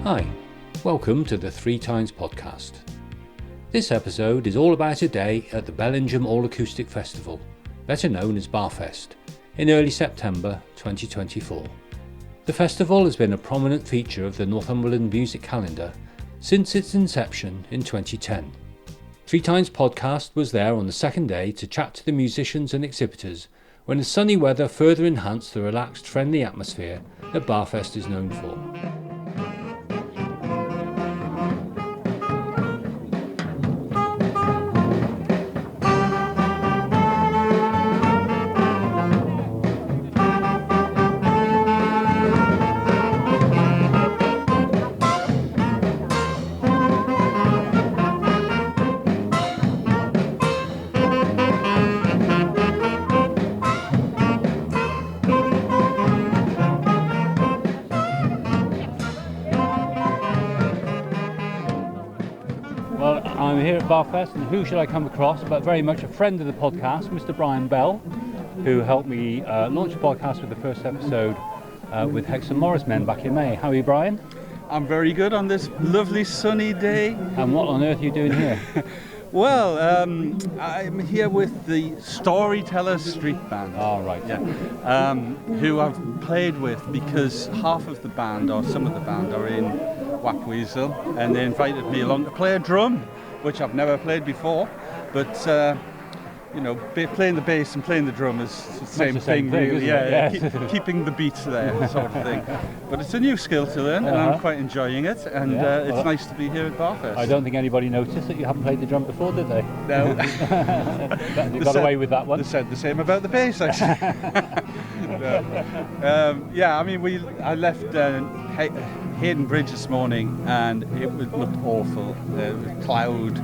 Hi, welcome to the Three Times podcast. This episode is all about a day at the Bellingham All Acoustic Festival, better known as BAAFest, in early September 2024. The festival has been a prominent feature of the Northumberland music calendar since its inception in 2010. Three Times podcast was there on the second day to chat to the musicians and exhibitors when the sunny weather further enhanced the relaxed, friendly atmosphere that BAAFest is known for. I'm here at BAAFest, and who should I come across but very much a friend of the podcast, Mr. Brian Bell, who helped me launch the podcast with the first episode with Hexham Morris Men back in May. How are you, Brian? I'm very good on this lovely sunny day. And what on earth are you doing here? Well, I'm here with the Storytellers street band. Oh, right. Yeah. Who I've played with because half of the band, or some of the band, are in Wapweasel, and they invited me along to play a drum, which I've never played before, but playing the bass and playing the drum is the same thing really. Keeping the beats there, sort of thing. But it's a new skill to learn, and I'm quite enjoying it, and it's nice to be here at BAAFest. I don't think anybody noticed that you haven't played the drum before, did they? No. You got away with that one. They said the same about the bass, actually. I left Hayden Bridge this morning, and it looked awful. Cloud,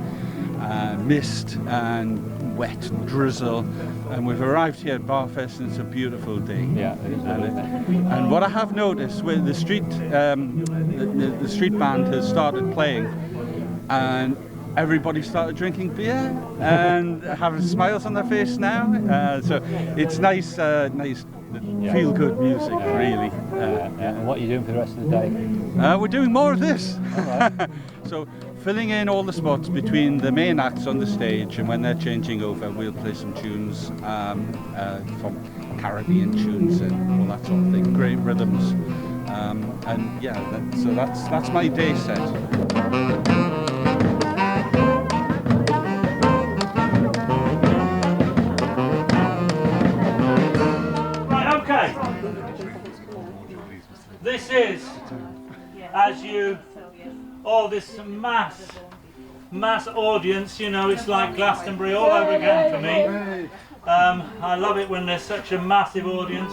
mist, and wet drizzle, and we've arrived here at BAAFest, and it's a beautiful day. Yeah, it is. And what I have noticed with the street band has started playing, and everybody started drinking beer and having smiles on their face now. So it's nice feel-good music, really. And what are you doing for the rest of the day? We're doing more of this. All right. So filling in all the spots between the main acts on the stage, and when they're changing over, we'll play some tunes, from Caribbean tunes and all that sort of thing, great rhythms. So that's my day set. This is, this mass audience, it's like Glastonbury all over again for me. I love it when there's such a massive audience.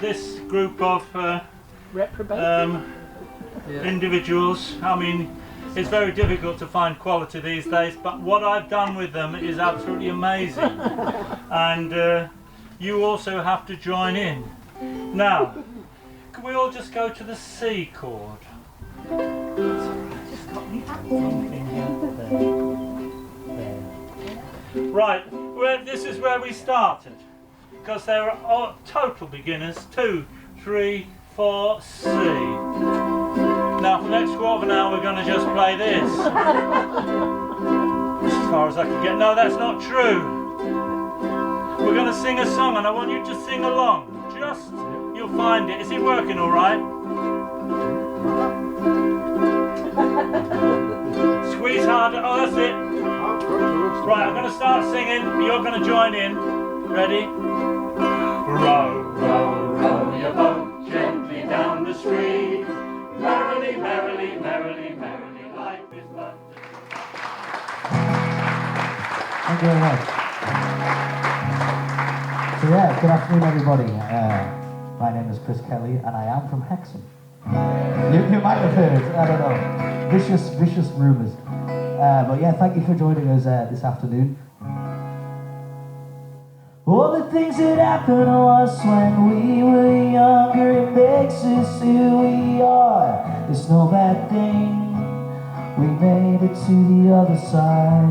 This group of individuals, it's very difficult to find quality these days, but what I've done with them is absolutely amazing. And you also have to join in. Now, can we all just go to the C chord? Right, this is where we started, because there are all total beginners. 2, 3, 4, C. Now for the next quarter of an hour we're going to just play this. As far as I can get. No, that's not true. We're going to sing a song, and I want you to sing along. You'll find it. Is it working all right? Squeeze harder. Oh, that's it. Right, I'm going to start singing. You're going to join in. Ready? Row, row, row your boat gently down the stream. Merrily, merrily, merrily, merrily, life is London. Thank you very much. So good afternoon everybody. My name is Chris Kelly, and I am from Hexham. You might have heard it, I don't know. Vicious rumours. But thank you for joining us this afternoon. All the things that happened to us when we were younger, it makes us who we are. It's no bad thing. We made it to the other side.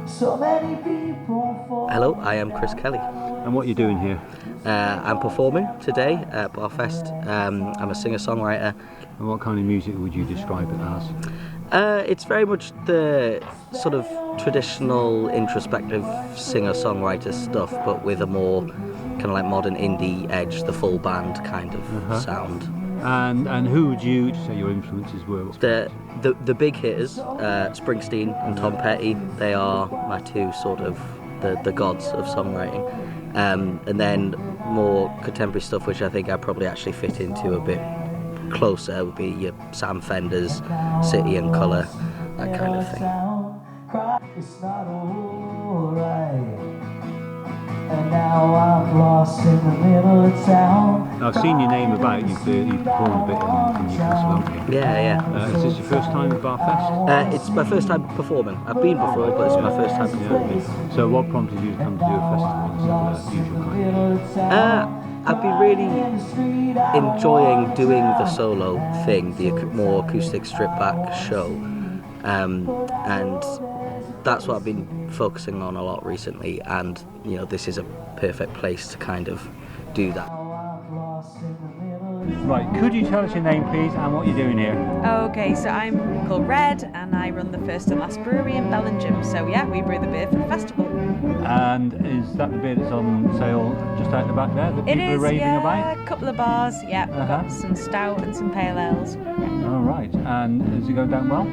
So many people fall. Hello, I am Chris Kelly. And what are you doing here? I'm performing today at BAAFest. I'm a singer-songwriter. And what kind of music would you describe it as? It's very much the sort of traditional introspective singer-songwriter stuff, but with a more kind of like modern indie edge, the full band kind of sound. And who would you say your influences were? The big hitters, Springsteen and Tom Petty, they are my two sort of the gods of songwriting. And then more contemporary stuff, which I think I probably actually fit into a bit closer, would be your Sam Fender's City and Colour, that kind of thing. It's not alright. And now I'm lost in the middle of town. I've seen your name about. You've performed a bit in Newcastle, haven't you? Yeah. Is this your first time at BAAFest? It's my first time performing. I've been before, but it's my first time performing. So what prompted you to come to do a festival instead of the usual kind? I've been really enjoying doing the solo thing, the more acoustic stripped back show, and that's what I've been focusing on a lot recently, and you know, this is a perfect place to kind of do that. Right, could you tell us your name please and what you're doing here? Okay, so I'm called Red and I run the First and Last Brewery in Bellingham. So yeah, we brew the beer for the festival. And is that the beer that's on sale just out the back there that people are raving about? A couple of bars, yeah. We've got some stout and some pale ales. All right, and is it going down well?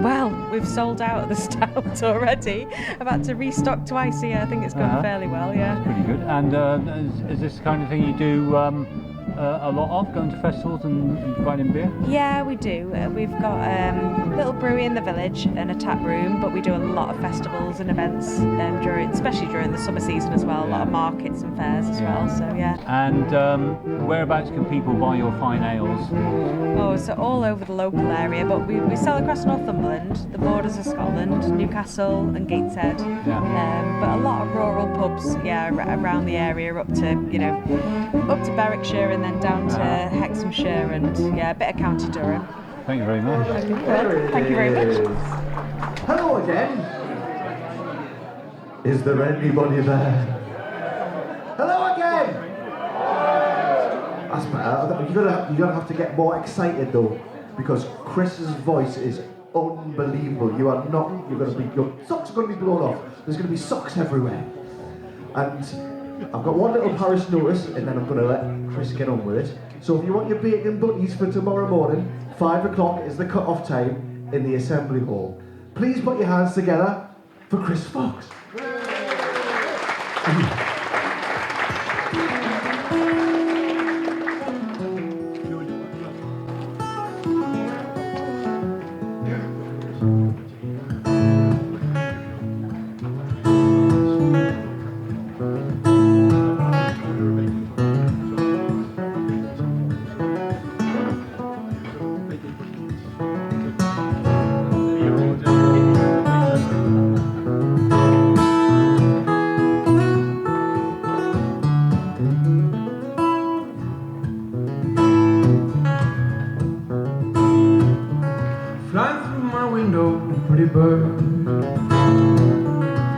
Well, we've sold out of the stout already. About to restock twice, so yeah, I think it's going fairly well, yeah. That's pretty good. And is this the kind of thing you do a lot of, going to festivals and finding beer? Yeah, we do. We've got a little brewery in the village and a tap room, but we do a lot of festivals and events especially during the summer season as well. A lot of markets and fairs as well. So yeah. And whereabouts can people buy your fine ales? Oh, so all over the local area, but we sell across Northumberland, the borders of Scotland, Newcastle and Gateshead. Yeah. But a lot of rural pubs, around the area, up to Berwickshire and then down to Hexhamshire and a bit of County Durham. Thank you very much. Well, thank you very much. Hello again. Is there anybody there? Hello again. That's better. You're gonna have to get more excited though, because Chris's voice is unbelievable. You're gonna be, your socks are gonna be blown off. There's gonna be socks everywhere. And I've got one little parish notice, and then I'm going to let Chris get on with it. So if you want your bacon butties for tomorrow morning, 5 o'clock is the cut-off time in the Assembly Hall. Please put your hands together for Chris Fox.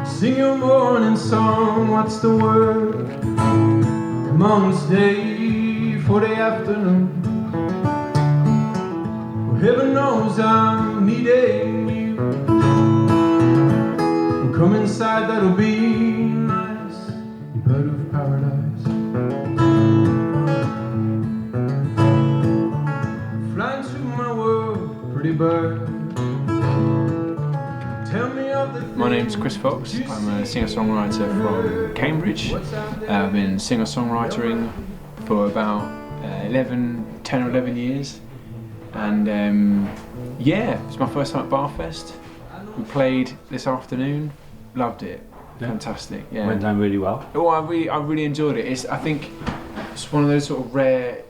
Sing your morning song, what's the word? Come on, stay for the afternoon. Well, heaven knows I'm needing you. Come inside, that'll be nice, bird of paradise. Flying through my world, pretty bird. My name's Chris Fox. I'm a singer-songwriter from Cambridge. I've been singer-songwritering for about 10 or 11 years. And it's my first time at BAAFest. We played this afternoon, loved it, fantastic. Yeah. Went down really well. Oh, I really enjoyed it. I think it's one of those sort of rare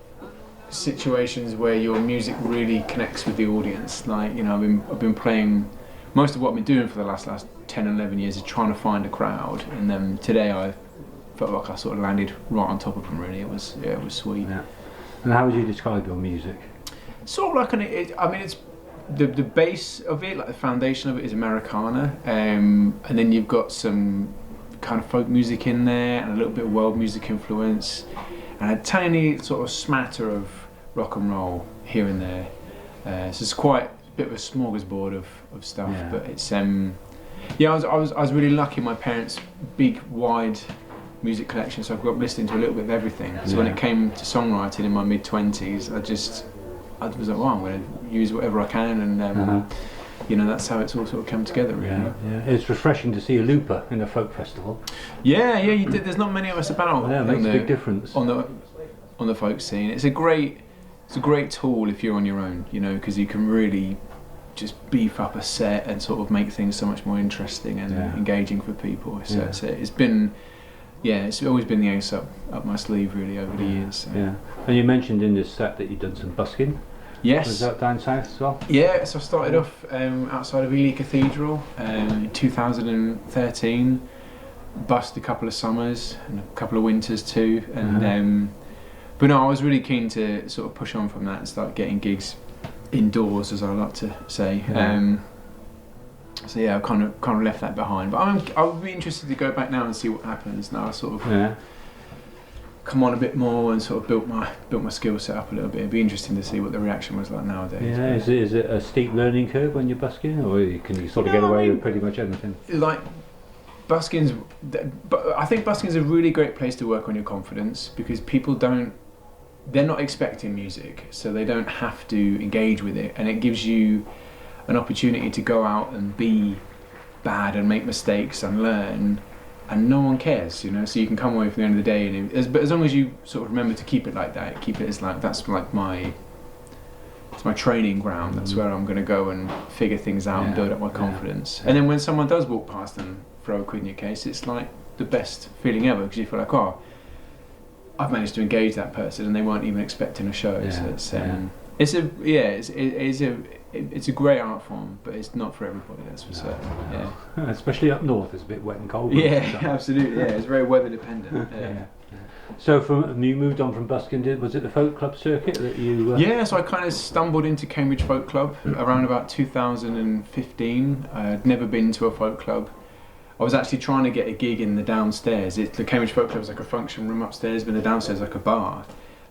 situations where your music really connects with the audience. Like, you know, I've been playing. Most of what I've been doing for the last 10 and 11 years is trying to find a crowd, and then today I felt like I sort of landed right on top of them. Really, it was sweet. Yeah. And how would you describe your music? Sort of like it's the base of it, like the foundation of it, is Americana, and then you've got some kind of folk music in there and a little bit of world music influence, and a tiny sort of smatter of rock and roll here and there. So it's quite a bit of a smorgasbord of stuff, but it's yeah, I was really lucky. My parents' big, wide music collection, so I grew up listening to a little bit of everything. So when it came to songwriting in my mid-20s, I was like, well, I'm going to use whatever I can, and you know, that's how it's all sort of come together, really. Yeah. It's refreshing to see a looper in a folk festival. Yeah, you did. There's not many of us about. Yeah, it makes a big difference on the folk scene. It's a great tool if you're on your own, you know, because you can really just beef up a set and sort of make things so much more interesting and engaging for people. So it's been. Yeah, it's always been the ace up my sleeve, really, over the years. So. Yeah, and you mentioned in this set that you'd done some busking. Yes. Was that down south as well? Yeah, so I started off outside of Ely Cathedral in 2013, busked a couple of summers and a couple of winters too, and but no, I was really keen to sort of push on from that and start getting gigs indoors, as I like to say. So yeah, I kind of left that behind, but I would be interested to go back now and see what happens. Now I sort of come on a bit more and sort of built my skill set up a little bit. It'd be interesting to see what the reaction was like nowadays. Yeah, is it a steep learning curve when you're busking, or can you sort of get away with pretty much anything? Like busking's, but I think busking's a really great place to work on your confidence, because people they're not expecting music, so they don't have to engage with it, and it gives you an opportunity to go out and be bad and make mistakes and learn, and no one cares, you know. So you can come away from the end of the day, and but as long as you sort of remember to keep it like that, keep it as like that's like it's my training ground. That's where I'm going to go and figure things out and build up my confidence. And then when someone does walk past and throw a quid in your case, it's like the best feeling ever, because you feel like, oh, I've managed to engage that person, and they weren't even expecting a show. So it's a great art form, but it's not for everybody, that's for certain. Yeah. Especially up north, it's a bit wet and cold. Yeah, absolutely. Yeah, it's very weather dependent. So you moved on from busking. Was it the folk club circuit that you? Yeah, so I kind of stumbled into Cambridge Folk Club around about 2015. I'd never been to a folk club. I was actually trying to get a gig in the downstairs. The Cambridge Folk Club was like a function room upstairs, but the downstairs like a bar.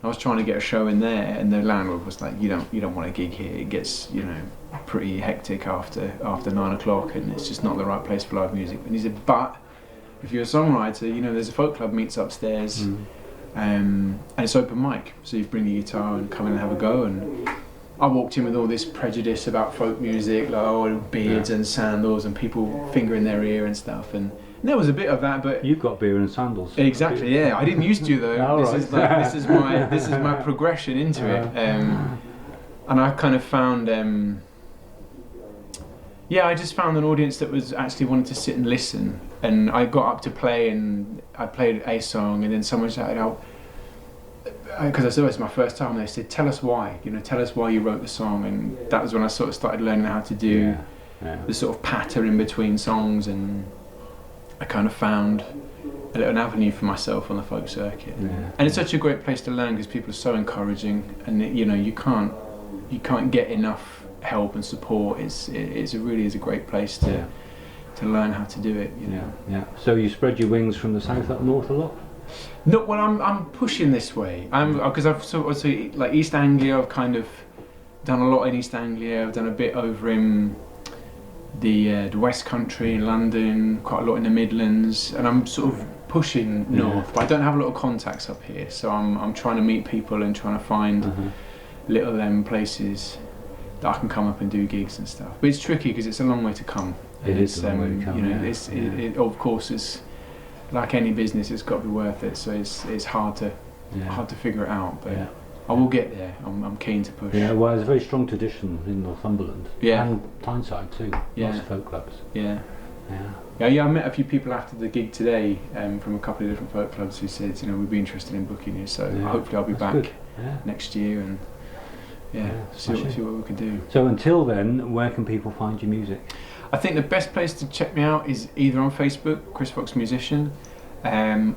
I was trying to get a show in there, and the landlord was like, "You don't want a gig here. It gets, you know, pretty hectic after 9 o'clock, and it's just not the right place for live music." And he said, "But if you're a songwriter, you know, there's a folk club meets upstairs, and it's open mic. So you bring your guitar and come in and have a go." And I walked in with all this prejudice about folk music, like beards and sandals and people fingering their ear and stuff, and there was a bit of that, but you've got beer and sandals. Exactly, yeah. I didn't used to though. This is my progression into it, and I kind of found, I just found an audience that was actually wanting to sit and listen. And I got up to play, and I played a song, and then someone shouted out, because I said it was my first time, they said, "Tell us why. You know, tell us why you wrote the song." And that was when I sort of started learning how to do the sort of patter in between songs, and I kind of found a little avenue for myself on the folk circuit. And it's such a great place to learn, because people are so encouraging, and you know, you can't get enough help and support. It really is a great place to learn how to do it. You know. Yeah. So you spread your wings from the south up north a lot? No, well, I'm pushing this way. Because I've sort of, like East Anglia. I've kind of done a lot in East Anglia. I've done a bit over in the West Country in London, quite a lot in the Midlands, and I'm sort of pushing north. But I don't have a lot of contacts up here, so I'm trying to meet people and trying to find little places that I can come up and do gigs and stuff. But it's tricky because it's a long way to come. It is a long way to come. You know, it of course is like any business. It's got to be worth it. So it's hard to figure it out. But I will get there. I'm keen to push. Yeah, well, there's a very strong tradition in Northumberland. Yeah. And Tyneside too. Yeah. Lots of folk clubs. Yeah. I met a few people after the gig today from a couple of different folk clubs who said, you know, we'd be interested in booking you. So hopefully I'll be back next year and see what we can do. So until then, where can people find your music? I think the best place to check me out is either on Facebook, Chris Fox Musician,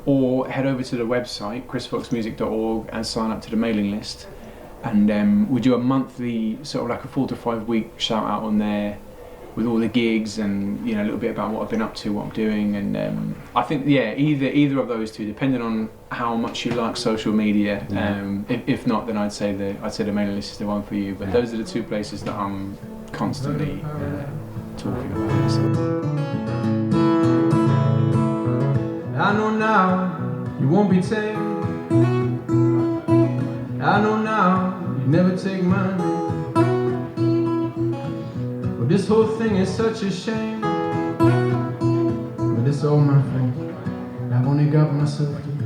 or head over to the website, chrisfoxmusic.org, and sign up to the mailing list. and we do a monthly, sort of like a 4 to 5 week shout out on there with all the gigs and, you know, a little bit about what I've been up to, what I'm doing, and I think, yeah, either of those two, depending on how much you like social media. If not, then I'd say the mailing list is the one for you. But those are the two places that I'm constantly talking about. I know now you won't be tamed. I know now you never take my name. But this whole thing is such a shame. But it's all my friend. I've only got myself to blame.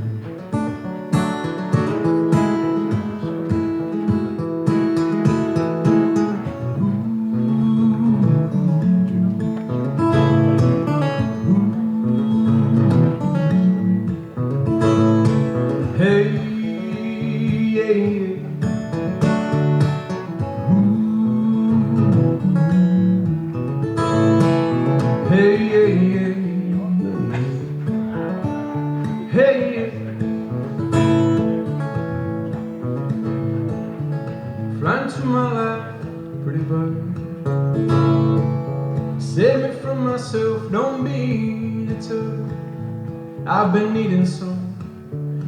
Flying to my life, pretty bird. Save me from myself, don't be deterred. I've been needing some,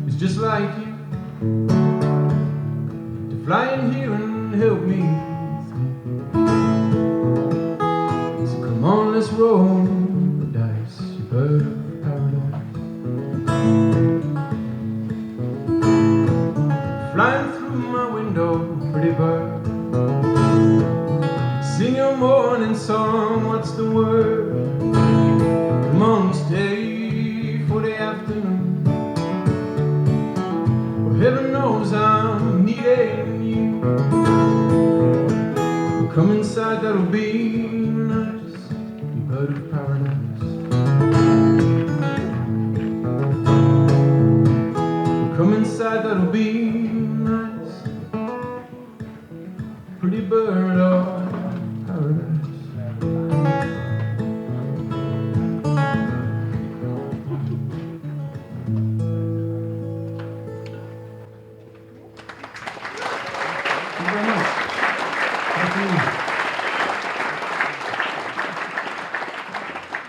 it's just like you, to fly in here and help me through. So come on, let's roll the dice, you bird of paradise. Flying through my window, pretty bird. Sing your morning song, what's the word? Come on, stay for the afternoon. Well, heaven knows I'm needing you. Come inside, that'll be nice, you bird of paradise. Come inside, that'll be nice, pretty bird of paradise. Thank you very much. Thank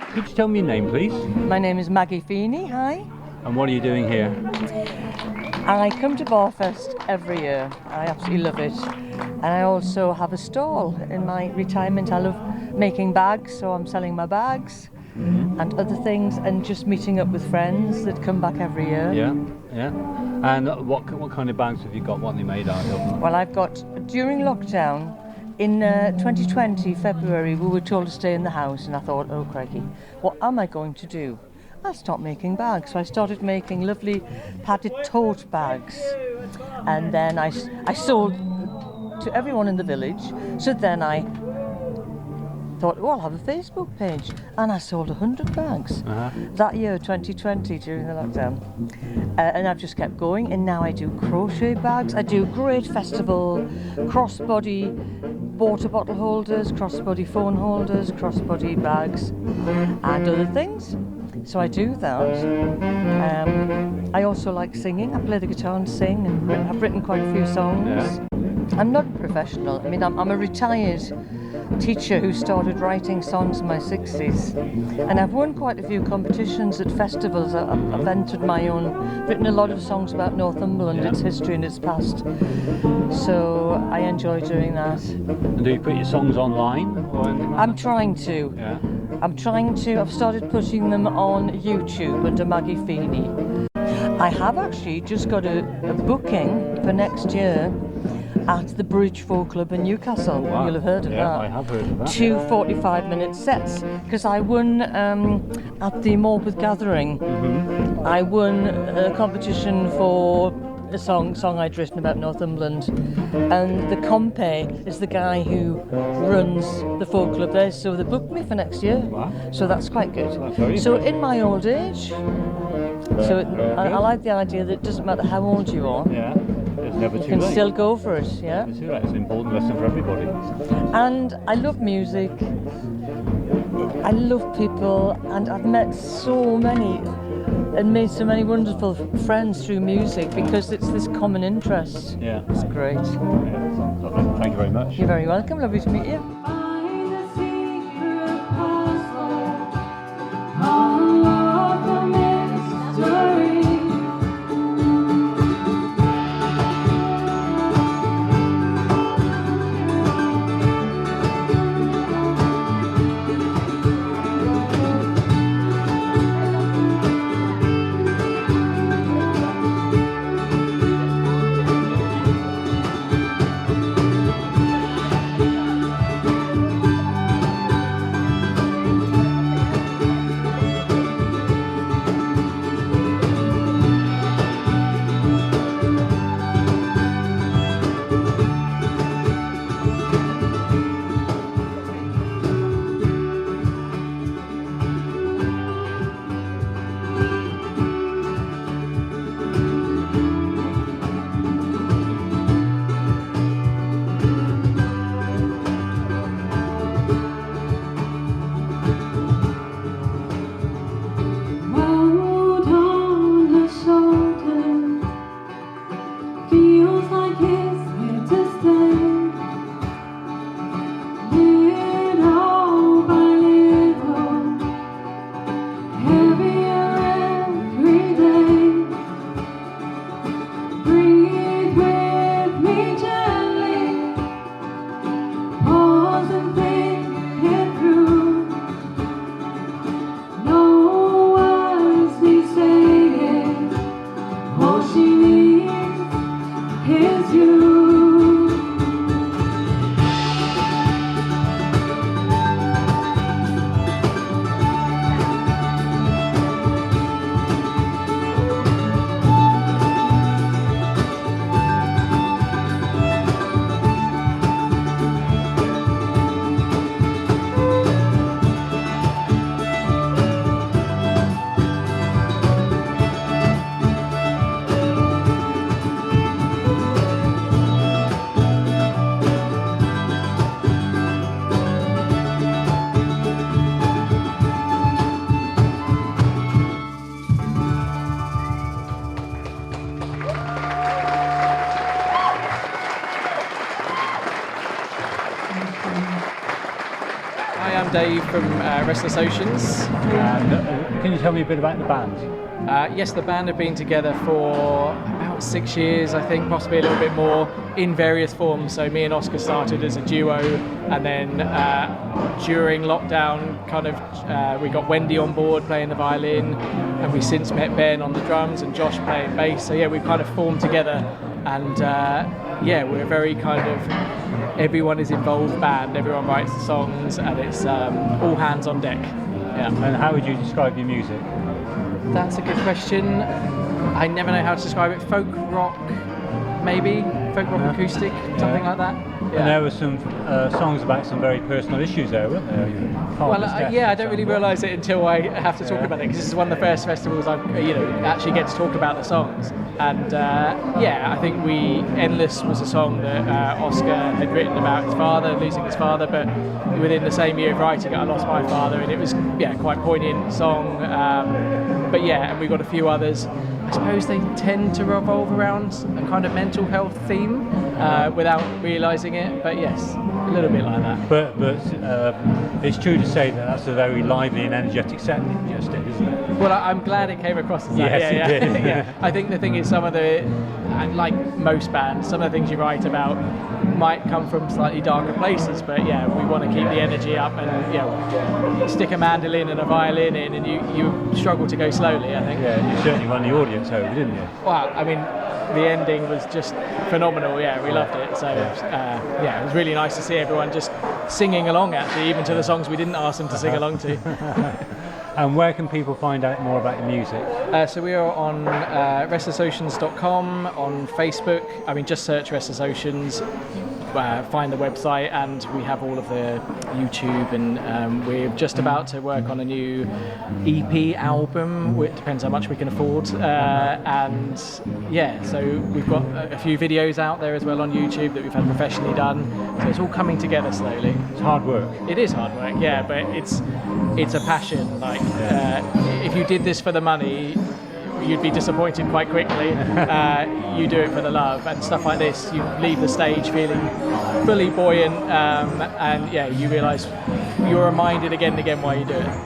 you. Could you tell me your name, please? My name is Maggie Feeney, hi. And what are you doing here? I come to BAAFest every year. I absolutely love it. And I also have a stall in my retirement. I love making bags, so I'm selling my bags and other things, and just meeting up with friends that come back every year. Yeah, yeah. And what kind of bags have you got? What are they made out of? Well, I've got, during lockdown, in 2020, February, we were told to stay in the house, and I thought, oh crikey, what am I going to do? I'll start making bags. So I started making lovely padded tote bags, and then I sold to everyone in the village. So then I thought, oh, I'll have a Facebook page, and I sold 100 bags that year, 2020, during the lockdown. And I've just kept going, and now I do crochet bags. I do great festival, crossbody water bottle holders, crossbody phone holders, crossbody bags, and other things. So I do that. I also like singing. I play the guitar and sing, and I've written quite a few songs. Yeah. I'm not a professional. I mean, I'm a retired teacher who started writing songs in my 60s, and I've won quite a few competitions at festivals. I've entered my own, written a lot of songs about Northumberland, its history and its past, so I enjoy doing that. And do you put your songs online or anything like I'm that? trying to. Yeah. I've started putting them on YouTube under Maggie Feeney. I have actually just got a booking for next year at the Bridge Folk Club in Newcastle. Wow. You'll have heard of that. Yeah, I have heard of that. Two 45-minute sets, because I won at the Morpeth Gathering. I won a competition for a song I'd written about Northumberland, and the compé is the guy who runs the folk club there, so they booked me for next year. Wow. So that's quite good. That's very So impressive. in my old age, I like the idea that it doesn't matter how old you are, Yeah, it's never you too can late. still go for it, yeah. It's too late. It's an important lesson for everybody. And I love music, I love people, and I've met so many and made so many wonderful friends through music because it's this common interest. Yeah. It's great. Yeah. Lovely. Thank you very much. You're very welcome. Lovely to meet you. I'm Dave from Restless Oceans. Can you tell me a bit about the band? Yes, the band have been together for about 6 years, I think, possibly a little bit more, in various forms. So me and Oscar started as a duo, and then during lockdown, we got Wendy on board playing the violin, and we since met Ben on the drums and Josh playing bass. So yeah, we kind of formed together, and we're very kind of everyone is involved band. Everyone writes the songs, and it's all hands on deck. Yeah. And how would you describe your music? That's a good question. I never know how to describe it. Folk rock, maybe? Folk rock acoustic, something like that. Yeah. And there were some songs about some very personal issues there, weren't there? I don't really realise it until I have to talk about it, because this is one of the first festivals I actually get to talk about the songs. And I think Endless was a song that Oscar had written about his father, losing his father, but within the same year of writing it, I lost my father, and it was quite poignant song. And we got a few others. I suppose they tend to revolve around a kind of mental health theme without realising it, but yes, a little bit like that. But it's true to say that that's a very lively and energetic set that you just did, isn't it? Well, I'm glad it came across as that. Yes, it did. Yeah. I think the thing is, some of the, like most bands, some of the things you write about might come from slightly darker places, but we want to keep the energy up, and stick a mandolin and a violin in, and you struggle to go slowly, I think. Yeah, you certainly won the audience over, didn't you? Well, I mean, the ending was just phenomenal. Yeah, we loved it. So it was really nice to see everyone just singing along, actually, even to the songs we didn't ask them to sing along to. And where can people find out more about your music? So we are on restlessoceans.com, on Facebook. I mean, just search Restless Oceans, find the website, and we have all of the YouTube, and we're just about to work on a new EP album. It depends how much we can afford. So we've got a few videos out there as well on YouTube that we've had professionally done. So it's all coming together slowly. It's hard work. It is hard work, but it's a passion. If you did this for the money, you'd be disappointed quite quickly. You do it for the love, and stuff like this, you leave the stage feeling fully buoyant, and yeah, you realise you're reminded again and again why you do it.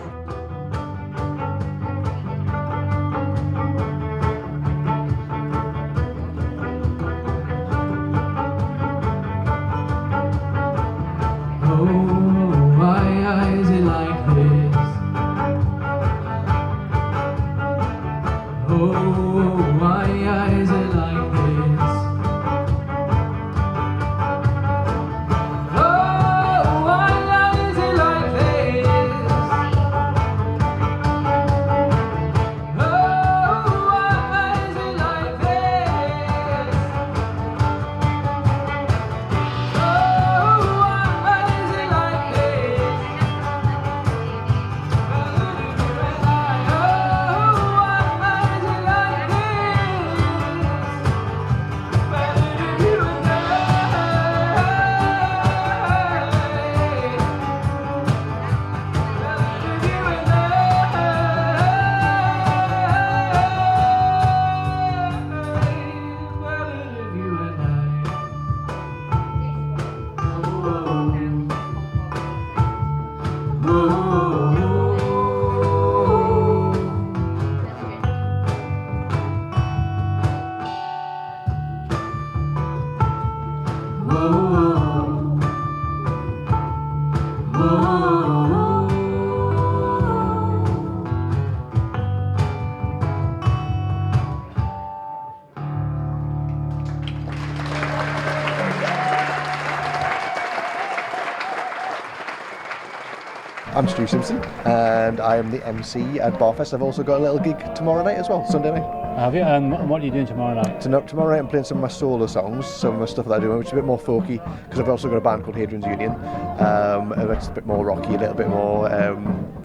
I'm Stu Simpson, and I am the MC at BAAFest. I've also got a little gig tomorrow night as well, Sunday night. Have you? And what are you doing tomorrow night? Tomorrow night I'm playing some of my solo songs, some of my stuff that I do, which is a bit more folky, because I've also got a band called Hadrian's Union. It's a bit more rocky, a little bit more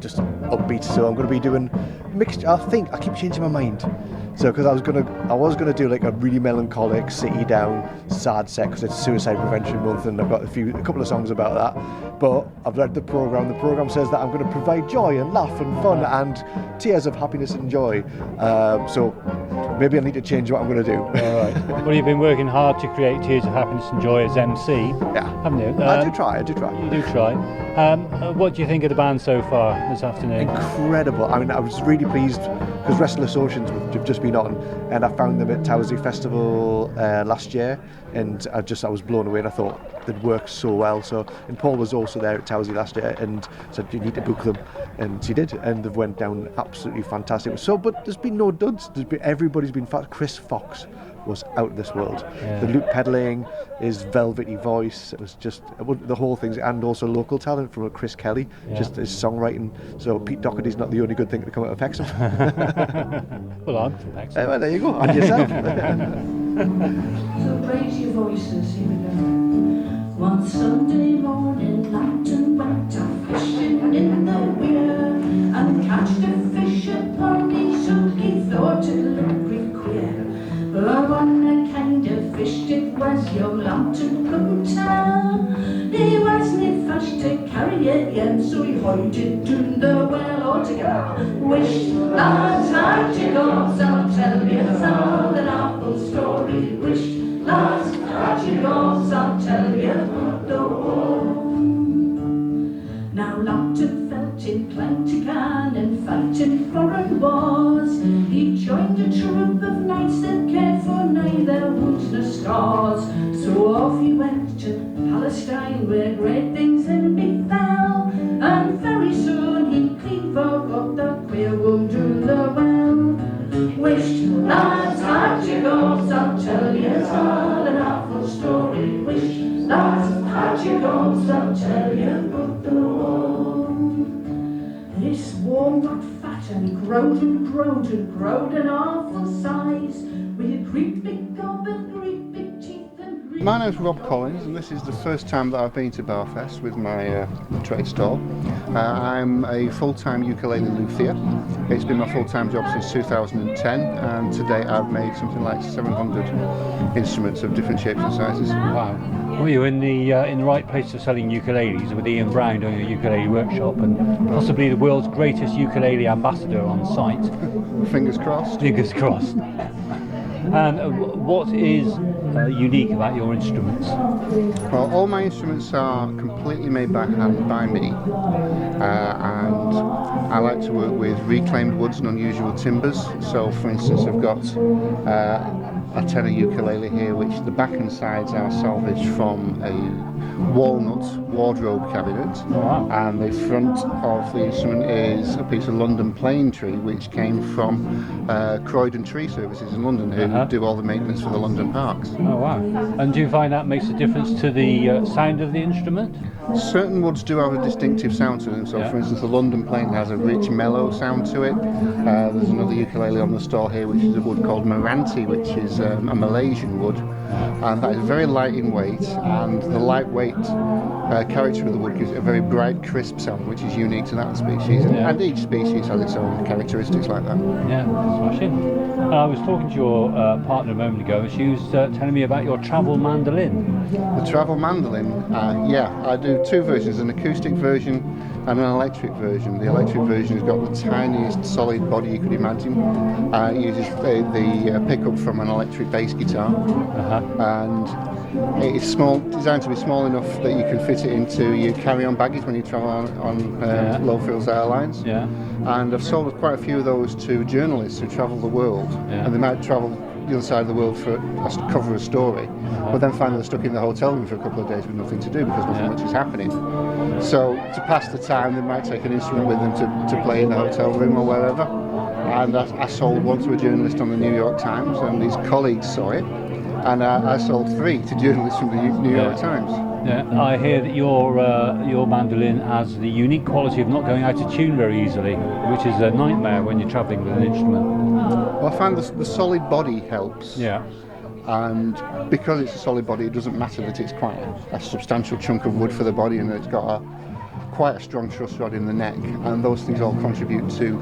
just upbeat. So I'm going to be doing mixed. I keep changing my mind. So because I was gonna do like a really melancholic, city down, sad set because it's Suicide Prevention Month, and I've got a couple of songs about that. But I've read the program. The program says that I'm going to provide joy and laugh and fun and tears of happiness and joy. So maybe I need to change what I'm going to do. All right. Well, you've been working hard to create tears of happiness and joy as MC, haven't you? I do try. You do try. What do you think of the band so far this afternoon? Incredible. I mean, I was really pleased because Restless Oceans have just been on, and I found them at Towersey Festival last year, and I was blown away, and I thought they'd work so well. So, and Paul was also there at Towersey last year and said you need to book them, and he did, and they've went down absolutely fantastic. So, but there's been no duds. Everybody's been fast. Chris Fox was out of this world. Yeah. The loop pedaling, his velvety voice, it was just the whole thing, and also local talent from Chris Kelly, just his songwriting. So Pete Doherty's not the only good thing to come out of Hexham. Well, I'm from Hexham. Well, there you go, and yourself. So raise your voices, here we go. One Sunday morning, light and wet, I'm fishing in the weir, and catched a fish upon me, so he thought it looked pretty queer. But one kind of fish it was, young lantern couldn't tell. He wasn't fast to carry it yet, so he hoided in the well altogether. Wish lads had you gods, I'll tell you all an awful story. Wish lads had you gods, I'll tell you about the war. Now Lambton felt inclined to and fight in foreign wars. He joined a troop of knights that cared for neither wounds nor scars. So off he went to Palestine, where great things him befell, and very soon he clean forgot that queer wound in the well. Wish lads had you gods, I'll tell you all an awful story. Wish lads had you gods, I'll tell you about the war. This war got fat and growed and growed and growed an awful size, with a great big gob and great big teeth and great... My name's Rob Collins, and this is the first time that I've been to BAAFest with my trade stall. I'm a full-time ukulele luthier. It's been my full-time job since 2010, and today I've made something like 700 instruments of different shapes and sizes. Wow. Well, you're in the right place for selling ukuleles with Ian Brown doing a ukulele workshop and possibly the world's greatest ukulele ambassador on site. Fingers crossed. Fingers crossed. And what is unique about your instruments? Well, all my instruments are completely made by hand by me, and I like to work with reclaimed woods and unusual timbers. So, for instance, I've got a tenor ukulele here, which the back and sides are salvaged from a walnut wardrobe cabinet, and the front of the instrument is a piece of London plane tree which came from Croydon Tree Services in London, who do all the maintenance for the London parks. Oh wow. And do you find that makes a difference to the sound of the instrument? Certain woods do have a distinctive sound to them, so for instance the London plane has a rich mellow sound to it. There's another ukulele on the stall here which is a wood called Meranti, which is a Malaysian wood, and that is very light in weight, and the lightweight character of the wood gives it a very bright, crisp sound, which is unique to that species, and each species has its own characteristics like that. Yeah, smashing. I was talking to your partner a moment ago, and she was telling me about your travel mandolin. The travel mandolin, yeah, I do two versions, an acoustic version and an electric version. The electric version has got the tiniest solid body you could imagine. It uses the pickup from an electric bass guitar, and it is small, designed to be small enough that you can fit it into your carry-on baggage when you travel on low frills airlines. Yeah. And I've sold quite a few of those to journalists who travel the world, and they might travel the other side of the world for cover a story, but then find they're stuck in the hotel room for a couple of days with nothing to do because nothing much is happening. So to pass the time, they might take an instrument with them to play in the hotel room or wherever. And I sold one to a journalist on the New York Times, and his colleagues saw it, and I sold 3 to journalists from the New York Times. Yeah, I hear that your mandolin has the unique quality of not going out of tune very easily, which is a nightmare when you're travelling with an instrument. Well, I find the solid body helps. Yeah. And because it's a solid body, it doesn't matter that it's quite a substantial chunk of wood for the body, and it's got quite a strong truss rod in the neck, and those things all contribute to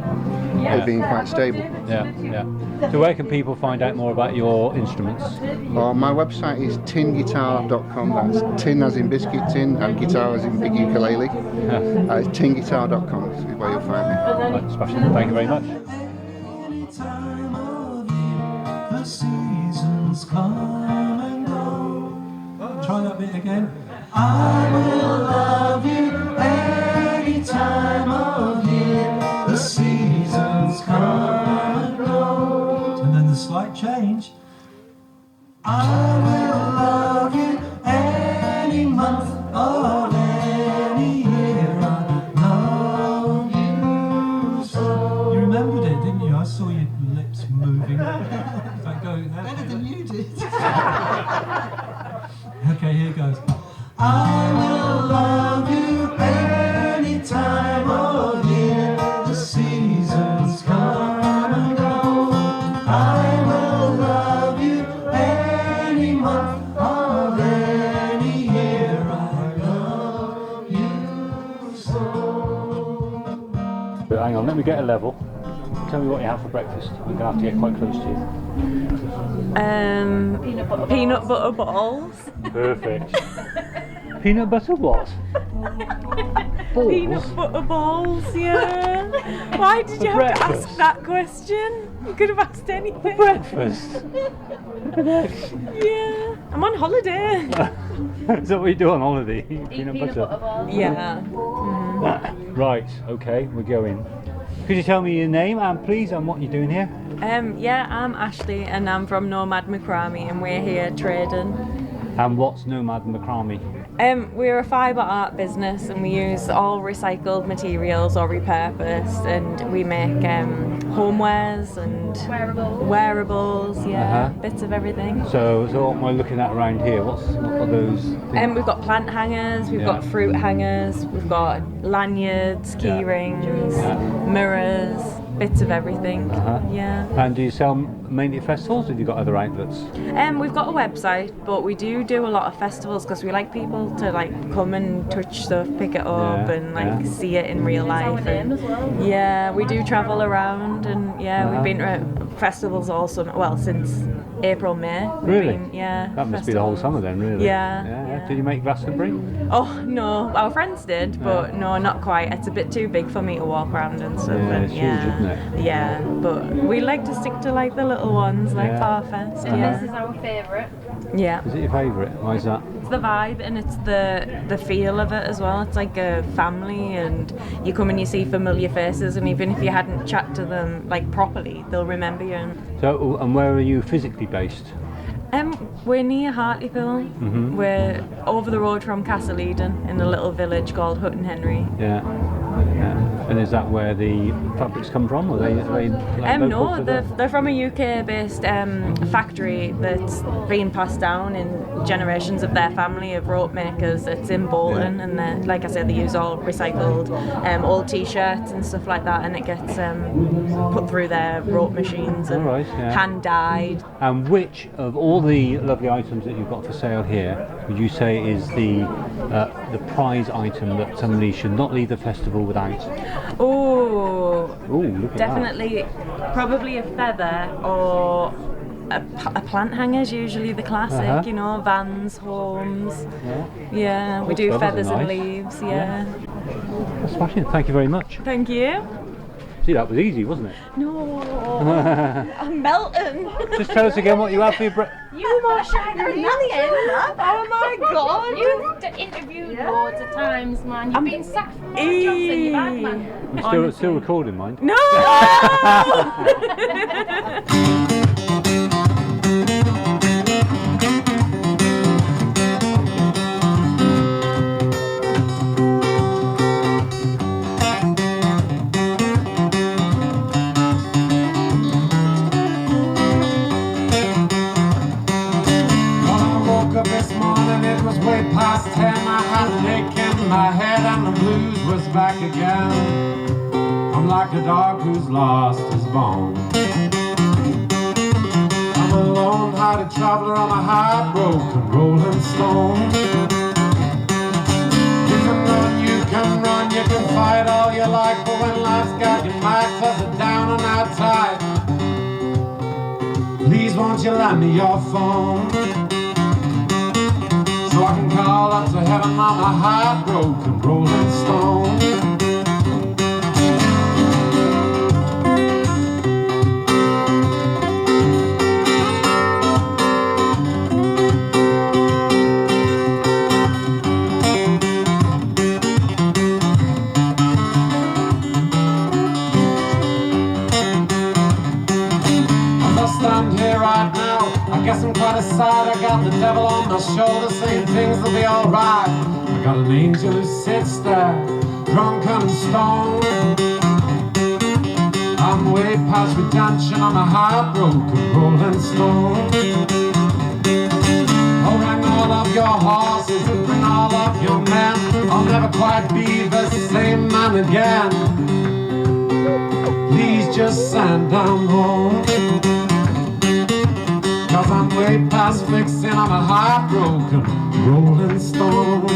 it being quite stable. Yeah, yeah. So where can people find out more about your instruments? Well, my website is tinguitar.com. That's tin as in biscuit tin and guitar as in big ukulele. It's tinguitar.com is where you'll find me. Right, smashing. Thank you very much. Any time of year, the seasons come and go. Try that bit again. I will love you any time of year, the seasons come and go. And then the slight change. I will love you any month of any year. I love you so. You remembered it, didn't you? I saw your lips moving. Better than you did. Okay, here goes. I will love you any time of year, the seasons come and go. I will love you any month of any year. I love you so. Hang on, let me get a level. Tell me what you have for breakfast. I'm going to have to get quite close to you. Peanut butter balls. Perfect. Peanut butter what? Balls? Peanut butter balls, yeah. Why did you have to ask that question? You could have asked anything. For breakfast? Yeah. I'm on holiday. Is that what you do on holiday? Eat peanut butter balls. Yeah. Right, okay, we're going. Could you tell me your name and please and what you're doing here? Yeah, I'm Ashley and I'm from Nomad Macrame and we're here trading. And what's Nomad Macrame? We're a fibre art business and we use all recycled materials or repurposed, and we make homewares and wearables, bits of everything. So what am I looking at around here? What are those things? We've got plant hangers, we've got fruit hangers, we've got lanyards, key rings, mirrors. bits of everything. Yeah. And do you sell mainly at festivals, or have you got other outlets? We've got a website, but we do a lot of festivals because we like people to like come and touch stuff, pick it up, and like see it in real life. And, yeah, we do travel around, and we've been to festivals also. Well, since April, May. Really? Yeah. That must be the whole summer then, really. Yeah. Did you make Glastonbury? Oh no, our friends did, but no, not quite. It's a bit too big for me to walk around and stuff. Yeah, it's huge, isn't it? Yeah, but we like to stick to like the little ones, like BAAFest. This is our favourite. Yeah. Is it your favourite? Why is that? It's the vibe and it's the feel of it as well. It's like a family, and you come and you see familiar faces, and even if you hadn't chat to them like properly, they'll remember you. So, and where are you physically based? We're near Hartlepool. We're over the road from Castle Eden in a little village called Hutton Henry. Yeah. And is that where the fabrics come from? Or they like no, they're from a UK-based factory that's been passed down in generations of their family of rope makers. It's in Bolton, and like I said, they use all recycled old T-shirts and stuff like that, and it gets put through their rope machines and hand dyed. And which of all the lovely items that you've got for sale here would you say is the prize item that somebody should not leave the festival without? Oh, look at definitely, probably a feather or a plant hanger's usually the classic, you know, vans, homes. Yeah, we do feathers and leaves, That's smashing, thank you very much. Thank you. See, that was easy, wasn't it? No, I'm melting. Just tell us again what you have for your breakfast. You more shy than million. Oh my god. You've interviewed loads of times, man. You've been sacked from more jobs than you've had, man. You're still recording, mind? No! Past 10, I had an ache in my head and the blues was back again. I'm like a dog who's lost his bone. I'm a lone-hearted traveler on a heartbroken rolling stone. You can run, you can fight all you like, but when life's got your mic it down and out tight, please won't you lend me your phone? So I can call up to heaven on my heartbroken rolling stone. As I stand here right now, I guess I'm quite sad. I got the devil on my shoulder saying things will be alright. I got an angel who sits there, drunk and stoned. I'm way past redemption, I'm a heartbroken rolling stone. Oh, hang all of your horses, bring all of your men. I'll never quite be the same man again. Please just send them home. Cause I'm way past fixing, I'm a heartbroken rolling stone.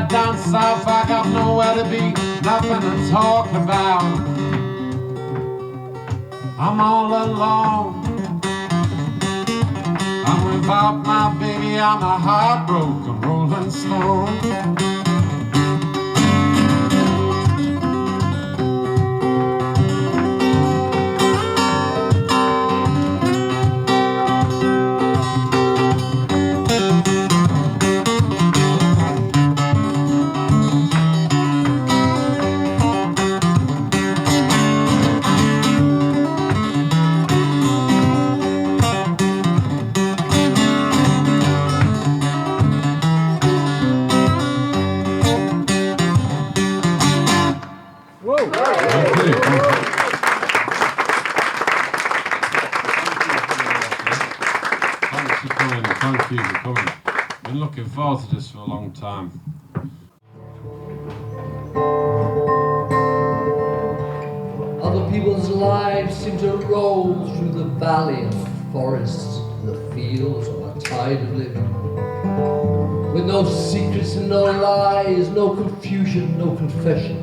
Down south, I got nowhere to be, nothing to talk about. I'm all alone. I'm without my baby, I'm a heartbroken rolling stone. and thank you for coming. Been looking forward to this for a long time. Other people's lives seem to roll through the valley and the forests and the fields on a tide of living. With no secrets and no lies, no confusion, no confession,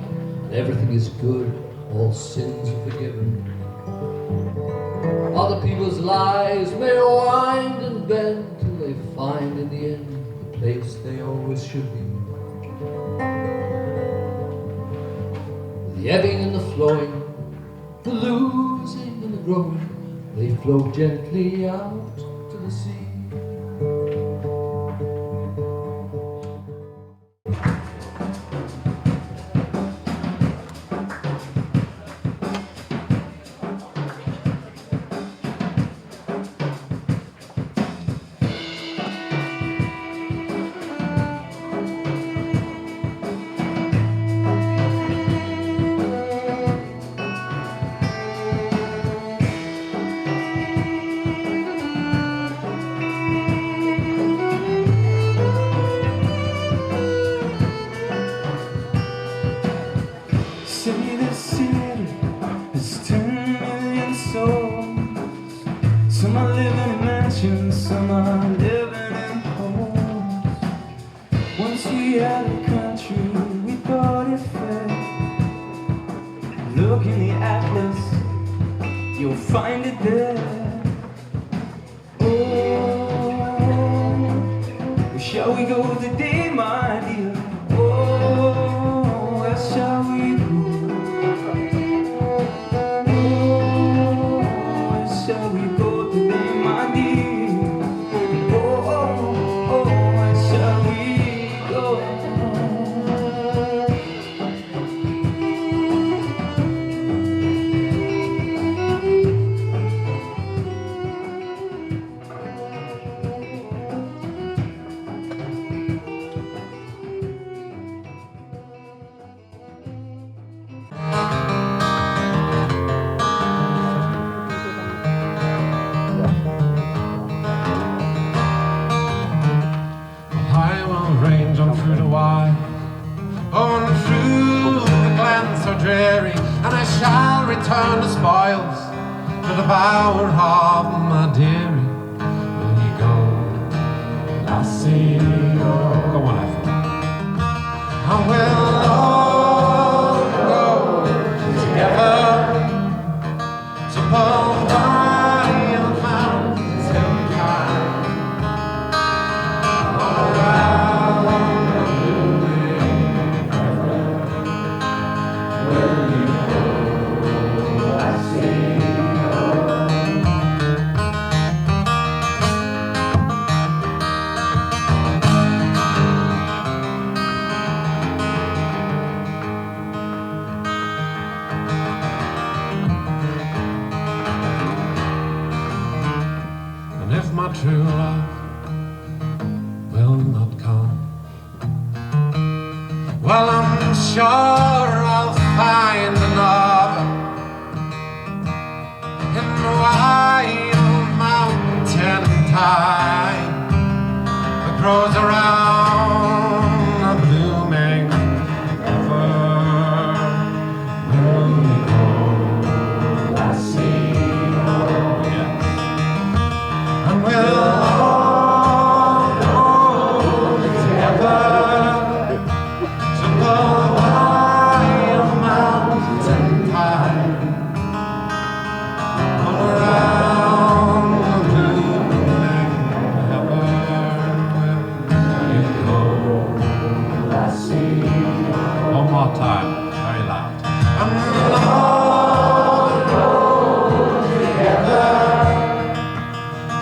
and everything is good, all sins are forgiven. Other people's lives may wind and bend till they find in the end the place they always should be. The ebbing and the flowing, the losing and the growing, they flow gently out to the sea. Say this city has 10 million souls. Some are living in mansions, some are living in homes. Once we had a country, we thought it fair. Look in the atlas, you'll find it there. Oh, shall we go today, my dear? Oh, where shall we go? Shall we go today, my dear? Oh, where shall we go? I will range on through the wide, on through the glens so dreary, and I shall return the spoils to the bower of my dearie. Will you go, lassie, go? Go on, Ethel. I will all go together to Bellingham mountain high. And if my true love will not come, well, I'm sure I'll find another in the wild mountain thyme that grows around a blooming river. Will you go, lassie? Yes. And we'll all go together to the wild mountain thyme, all around the blooming river. Will you go, lassie? One more time, very loud. And we'll all go together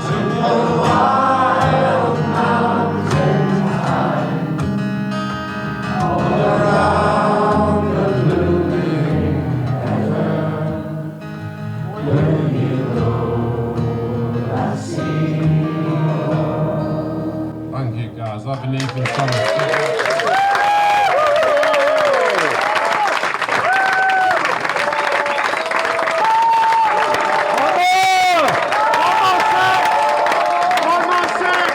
to the wild mountain thyme, all around the blooming river. Will you go, lassie? Thank you, guys. I've been even summer. One more set!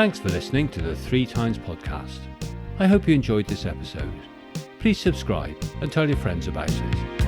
Thanks for listening to the 3 Times podcast. I hope you enjoyed this episode. Please subscribe and tell your friends about it.